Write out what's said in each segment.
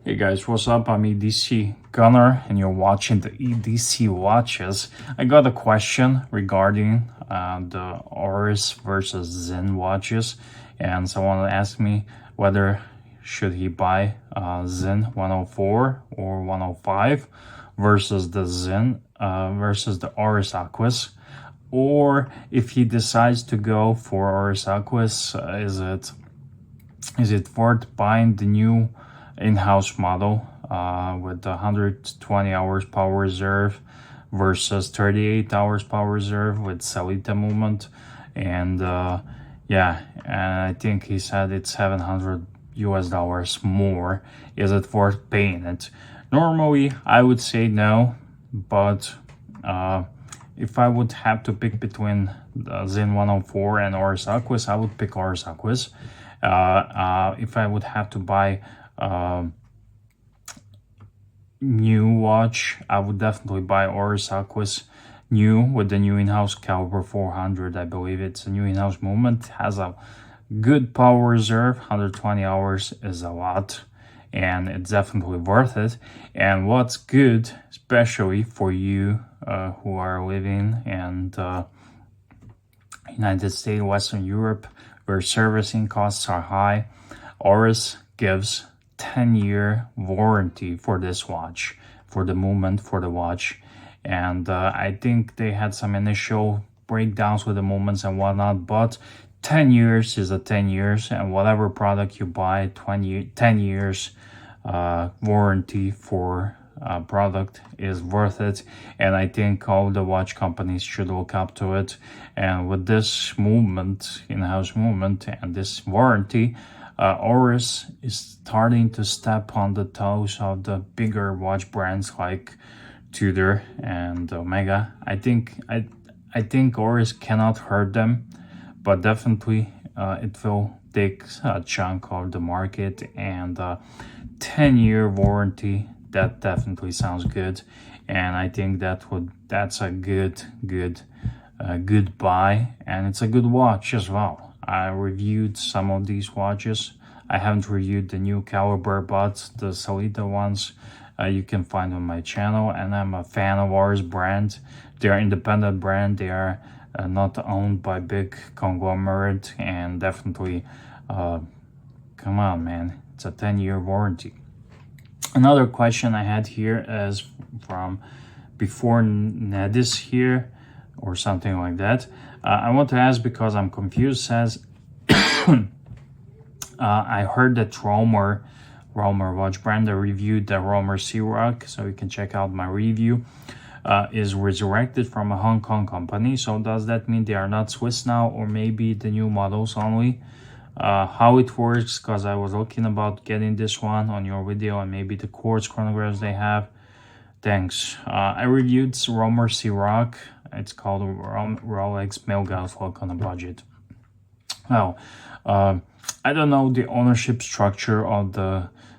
Hey guys, what's up? I'm EDC Gunner and you're watching the EDC Watches. I got a question regarding the Oris versus Zen watches, and someone asked me whether should he buy Zen 104 or 105 versus the Zen versus the Oris Aquis, or if he decides to go for Oris Aquis, is it worth buying the new in-house model with the 120 hours power reserve versus 38 hours power reserve with Sellita movement? And yeah, and I think he said it's $700 more. Is it worth paying it? Normally I would say no, but if I would have to pick between the Zen 104 and Oris Aquis, I would pick Oris Aquis. If I would have to buy new watch, I would definitely buy Oris Aquis new with the new in-house caliber 400. I believe it's a new in-house movement, has a good power reserve. 120 hours is a lot, and it's definitely worth it. And what's good, especially for you who are living in the United States, Western Europe, where servicing costs are high, Oris gives 10-year warranty for this watch, for the movement, for the watch. And I think they had some initial breakdowns with the movements and whatnot, but 10 years is a 10 years, and whatever product you buy, 10 years warranty for product is worth it. And I think all the watch companies should look up to it. And with this movement, in-house movement, and this warranty, Oris is starting to step on the toes of the bigger watch brands like Tudor and Omega. I think Oris cannot hurt them, but definitely it will take a chunk of the market. And 10-year warranty, that definitely sounds good, and I think that's a good buy, and it's a good watch as well. I reviewed some of these watches. I haven't reviewed the new caliber, but the Sellita ones you can find on my channel. And I'm a fan of Oris brand. They're an independent brand. They are not owned by big conglomerate, and definitely come on, man, it's a 10-year warranty. Another question I had here is from before Nedis here, or something like that. I want to ask because I'm confused. Says I heard that Romer watch brand, I reviewed the Romer Sea-Rock, so you can check out my review, is resurrected from a Hong Kong company. So does that mean they are not Swiss now, or maybe the new models only? How it works, because I was looking about getting this one on your video, and maybe the quartz chronographs they have. Thanks. I reviewed Romer Sea-Rock. It's called Rolex Milgauss Look on a Budget. Now, I don't know the ownership structure of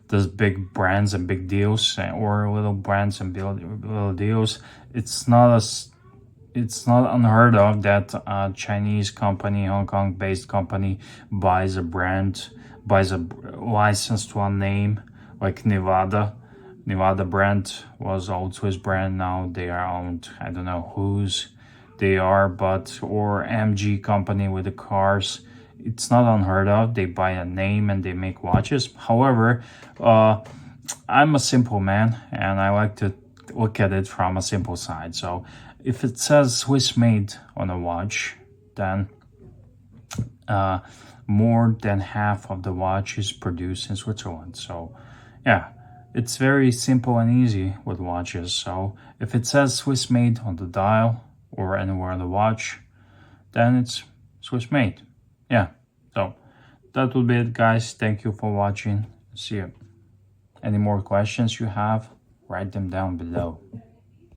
these big brands and big deals, or little brands and little deals. It's not unheard of that a Chinese company, Hong Kong based company, buys a license to a name like Nevada brand was old Swiss brand. Now they are owned, I don't know whose they are, or MG company with the cars. It's not unheard of. They buy a name and they make watches. However, I'm a simple man, and I like to look at it from a simple side. So if it says Swiss made on a watch, then more than half of the watch is produced in Switzerland. So yeah, it's very simple and easy with watches. So if it says Swiss made on the dial or anywhere on the watch, then it's Swiss made. Yeah, so that would be it, guys. Thank you for watching. See you. Any more questions you have, write them down below.